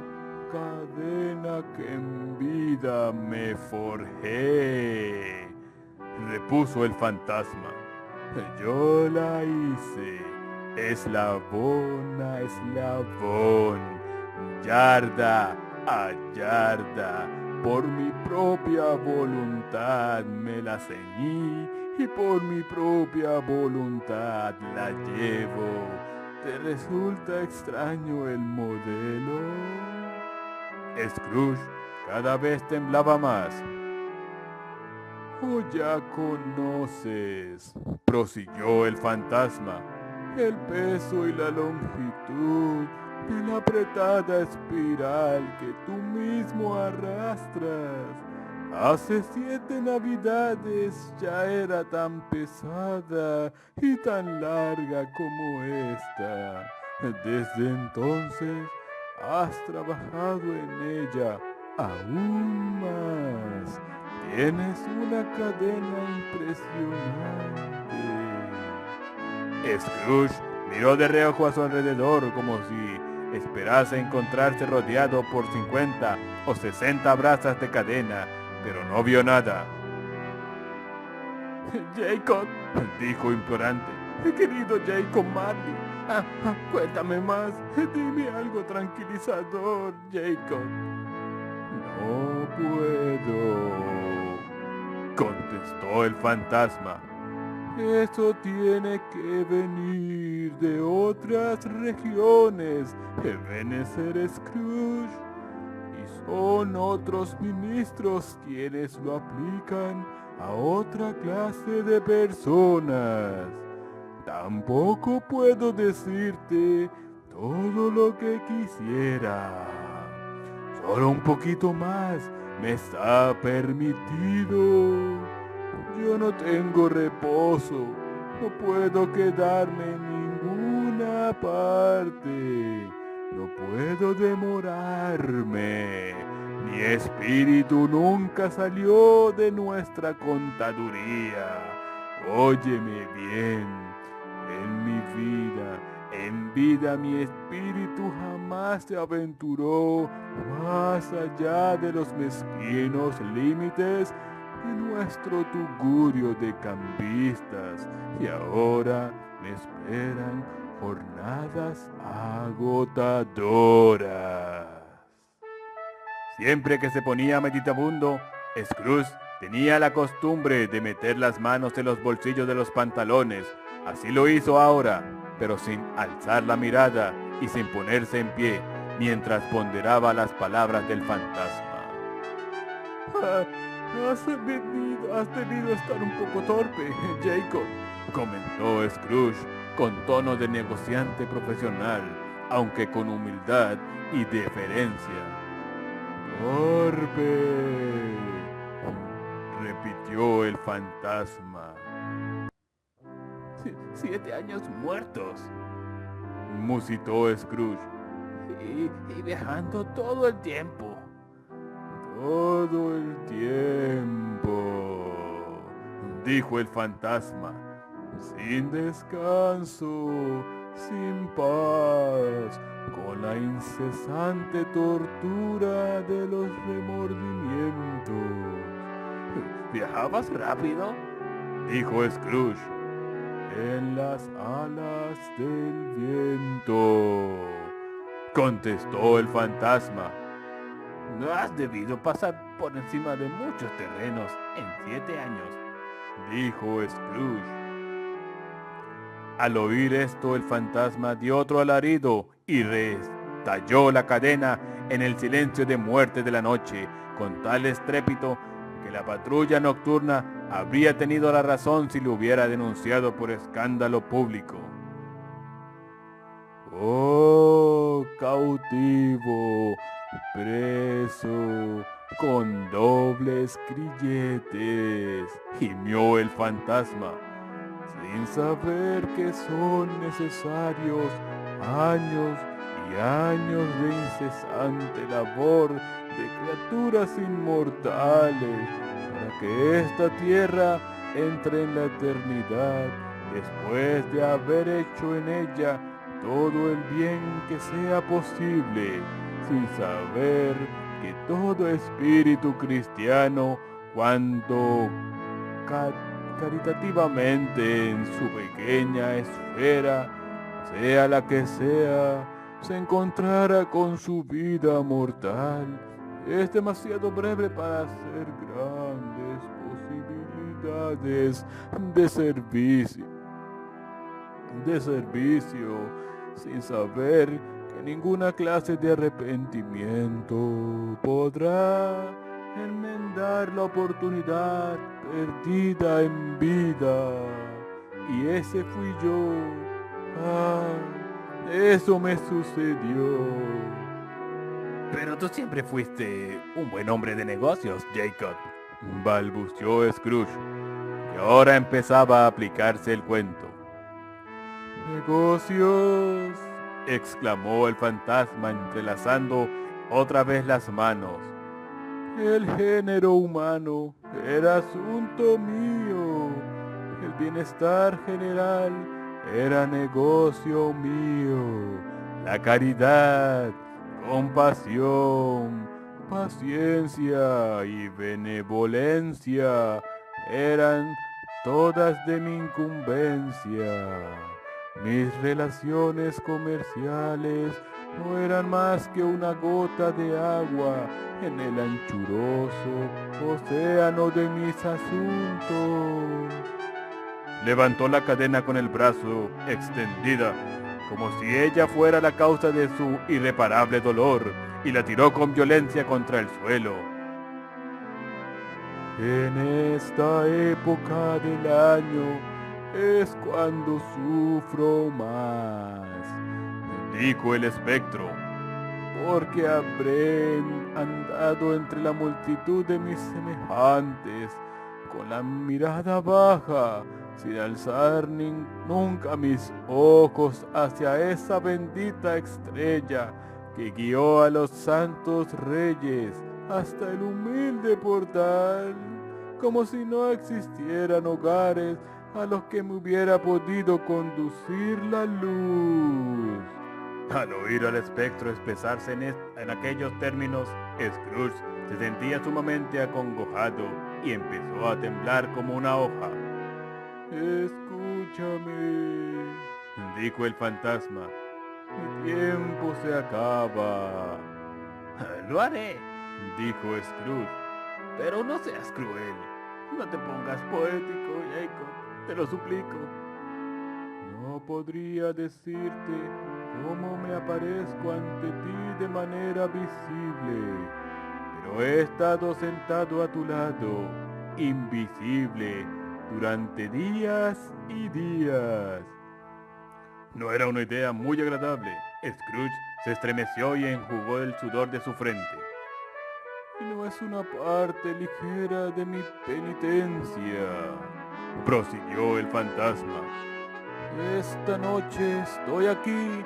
cadena que en vida me forjé», repuso el fantasma. «Yo la hice, eslabón a eslabón, yarda a yarda, por mi propia voluntad me la ceñí y por mi propia voluntad la llevo. ¿Te resulta extraño el modelo?» Scrooge cada vez temblaba más. «Oh, ya conoces», prosiguió el fantasma, «el peso y la longitud de la apretada espiral que tú mismo arrastras. Hace 7 navidades ya era tan pesada y tan larga como esta. Desde entonces has trabajado en ella aún más. Tienes una cadena impresionante». Scrooge miró de reojo a su alrededor como si esperase encontrarse rodeado por 50 o 60 brazas de cadena, pero no vio nada. «Jacob», dijo implorante, «querido Jacob Marley, cuéntame más, dime algo tranquilizador, Jacob». «No puedo», contestó el fantasma. «Eso tiene que venir de otras regiones, Ebenezer Scrooge, y son otros ministros quienes lo aplican a otra clase de personas. Tampoco puedo decirte todo lo que quisiera. Solo un poquito más me está permitido. Yo no tengo reposo, no puedo quedarme en ninguna parte, no puedo demorarme. Mi espíritu nunca salió de nuestra contaduría. Óyeme bien, en vida mi espíritu jamás se aventuró más allá de los mezquinos límites de nuestro tugurio de cambistas, y ahora me esperan jornadas agotadoras. Siempre que se ponía meditabundo, Scrooge tenía la costumbre de meter las manos en los bolsillos de los pantalones. Así lo hizo ahora, pero sin alzar la mirada y sin ponerse en pie, mientras ponderaba las palabras del fantasma. Has debido estar un poco torpe, Jacob, comentó Scrooge con tono de negociante profesional, aunque con humildad y deferencia. Torpe, repitió el fantasma. 7 años muertos, musitó Scrooge. Y viajando todo el tiempo. Todo el tiempo, dijo el fantasma, sin descanso, sin paz, con la incesante tortura de los remordimientos. ¿Viajabas rápido?, dijo Scrooge. En las alas del viento, contestó el fantasma. No has debido pasar por encima de muchos terrenos en 7 años, dijo Scrooge. Al oír esto, el fantasma dio otro alarido y restalló la cadena en el silencio de muerte de la noche, con tal estrépito que la patrulla nocturna habría tenido la razón si lo hubiera denunciado por escándalo público. Oh, cautivo, preso, con dobles grilletes, gimió el fantasma, sin saber que son necesarios años y años de incesante labor de criaturas inmortales para que esta tierra entre en la eternidad después de haber hecho en ella todo el bien que sea posible, sin saber que todo espíritu cristiano, cuando caritativamente en su pequeña esfera, sea la que sea, se encontrara con su vida mortal, es demasiado breve para hacer grandes posibilidades de servicio, sin saber que ninguna clase de arrepentimiento podrá enmendar la oportunidad perdida en vida. Y ese fui yo. Eso me sucedió. Pero tú siempre fuiste un buen hombre de negocios, Jacob, balbuceó Scrooge, que ahora empezaba a aplicarse el cuento. ¿Negocios?, exclamó el fantasma entrelazando otra vez las manos. El género humano era asunto mío. El bienestar general era negocio mío. La caridad, compasión, paciencia y benevolencia eran todas de mi incumbencia. Mis relaciones comerciales no eran más que una gota de agua en el anchuroso océano de mis asuntos. Levantó la cadena con el brazo extendida, como si ella fuera la causa de su irreparable dolor, y la tiró con violencia contra el suelo. En esta época del año es cuando sufro más, dijo el espectro, porque habré andado entre la multitud de mis semejantes, con la mirada baja, sin alzar nunca mis ojos hacia esa bendita estrella que guió a los santos reyes hasta el humilde portal, como si no existieran hogares a los que me hubiera podido conducir la luz. Al oír al espectro expresarse en aquellos términos, Scrooge se sentía sumamente acongojado y empezó a temblar como una hoja. Escúchame, dijo el fantasma. Mi tiempo se acaba. Lo haré, dijo Scrooge. Pero no seas cruel. No te pongas poético, Jacob. Te lo suplico. No podría decirte cómo me aparezco ante ti de manera visible, pero he estado sentado a tu lado, invisible, durante días y días. No era una idea muy agradable. Scrooge se estremeció y enjugó el sudor de su frente. Y no es una parte ligera de mi penitencia, prosiguió el fantasma. Esta noche estoy aquí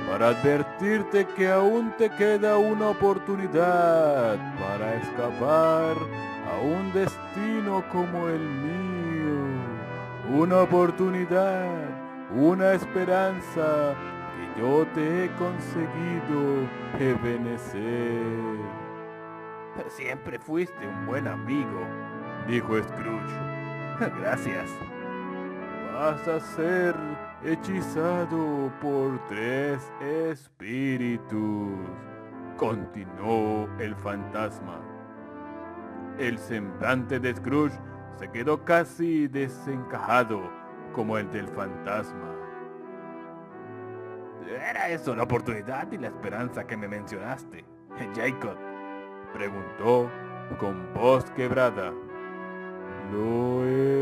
para advertirte que aún te queda una oportunidad para escapar a un destino como el mío. Una oportunidad, una esperanza que yo te he conseguido ebenecer. Siempre fuiste un buen amigo, dijo Scrooge. Gracias. Vas a ser hechizado por 3 espíritus, continuó el fantasma. El semblante de Scrooge se quedó casi desencajado como el del fantasma. ¿Era eso la oportunidad y la esperanza que me mencionaste, Jacob?, preguntó con voz quebrada. Lo es.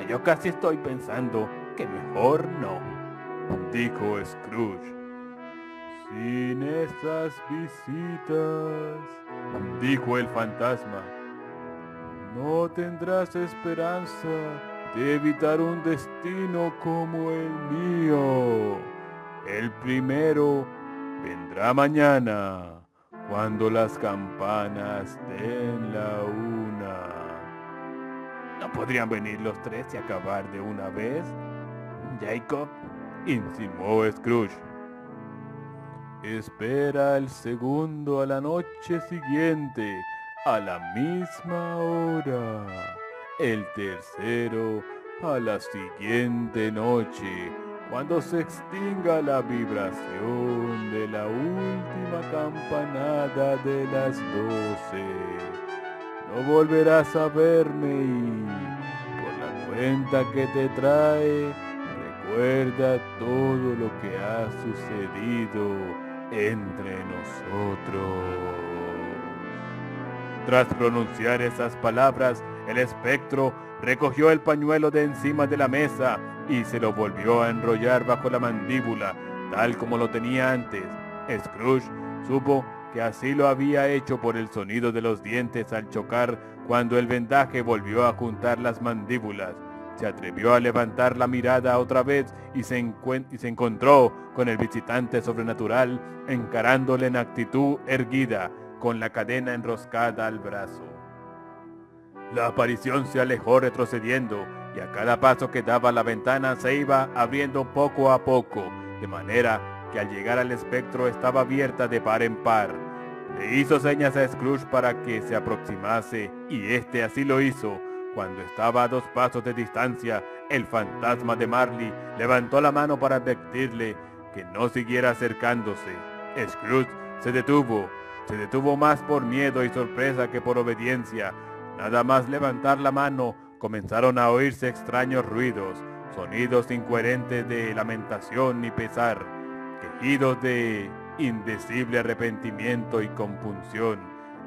Yo casi estoy pensando que mejor no, dijo Scrooge. Sin esas visitas, dijo el fantasma, no tendrás esperanza de evitar un destino como el mío. El primero vendrá mañana, cuando las campanas den la 1. ¿No podrían venir los 3 y acabar de una vez, Jacob?, insinuó Scrooge. Espera el segundo a la noche siguiente, a la misma hora. El tercero a la siguiente noche, cuando se extinga la vibración de la última campanada de las 12. No volverás a verme y, por la cuenta que te trae, recuerda todo lo que ha sucedido entre nosotros. Tras pronunciar esas palabras, el espectro recogió el pañuelo de encima de la mesa y se lo volvió a enrollar bajo la mandíbula, tal como lo tenía antes. Scrooge supo que así lo había hecho por el sonido de los dientes al chocar cuando el vendaje volvió a juntar las mandíbulas. Se atrevió a levantar la mirada otra vez y se encontró con el visitante sobrenatural encarándole en actitud erguida, con la cadena enroscada al brazo. La aparición se alejó retrocediendo, y a cada paso que daba la ventana se iba abriendo poco a poco, de manera que al llegar al espectro estaba abierta de par en par. Le hizo señas a Scrooge para que se aproximase, y éste así lo hizo. Cuando estaba a 2 pasos de distancia, el fantasma de Marley levantó la mano para advertirle que no siguiera acercándose. Scrooge se detuvo más por miedo y sorpresa que por obediencia. Nada más levantar la mano, comenzaron a oírse extraños ruidos, sonidos incoherentes de lamentación y pesar, quejidos de indecible arrepentimiento y compunción.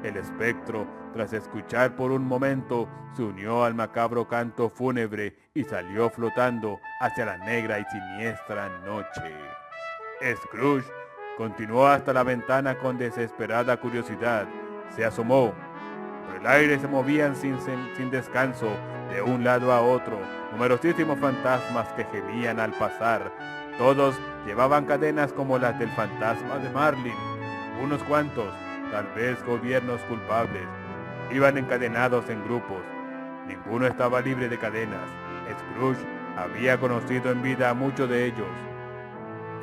El espectro, tras escuchar por un momento, se unió al macabro canto fúnebre y salió flotando hacia la negra y siniestra noche. Scrooge continuó hasta la ventana con desesperada curiosidad. Se asomó. Por el aire se movían sin descanso, de un lado a otro, numerosísimos fantasmas que gemían al pasar. Todos llevaban cadenas como las del fantasma de Marlin. Unos cuantos, tal vez gobiernos culpables, iban encadenados en grupos. Ninguno estaba libre de cadenas. Scrooge había conocido en vida a muchos de ellos.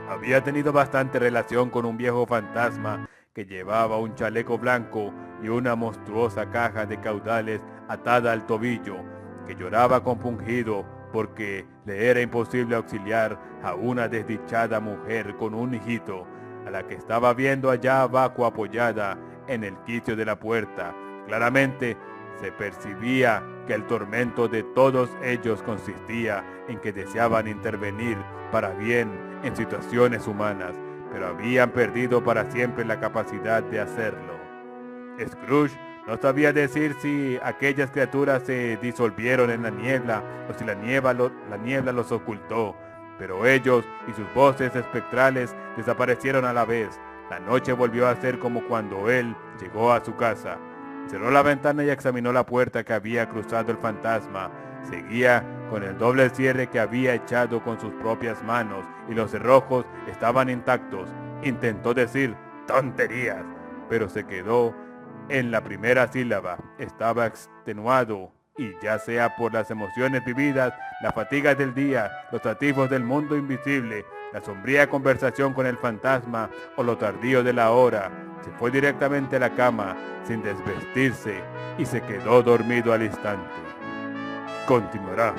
Había tenido bastante relación con un viejo fantasma que llevaba un chaleco blanco y una monstruosa caja de caudales atada al tobillo, que lloraba compungido porque le era imposible auxiliar a una desdichada mujer con un hijito, a la que estaba viendo allá abajo apoyada en el quicio de la puerta. Claramente se percibía que el tormento de todos ellos consistía en que deseaban intervenir para bien en situaciones humanas, pero habían perdido para siempre la capacidad de hacerlo. Scrooge no sabía decir si aquellas criaturas se disolvieron en la niebla o si la niebla los ocultó, pero ellos y sus voces espectrales desaparecieron a la vez. La noche volvió a ser como cuando él llegó a su casa. Cerró la ventana y examinó la puerta que había cruzado el fantasma. Seguía con el doble cierre que había echado con sus propias manos y los cerrojos estaban intactos. Intentó decir tonterías, pero se quedó en la primera sílaba. Estaba extenuado y ya sea por las emociones vividas, las fatigas del día, los atisbos del mundo invisible, la sombría conversación con el fantasma o lo tardío de la hora, se fue directamente a la cama sin desvestirse y se quedó dormido al instante. Continuará.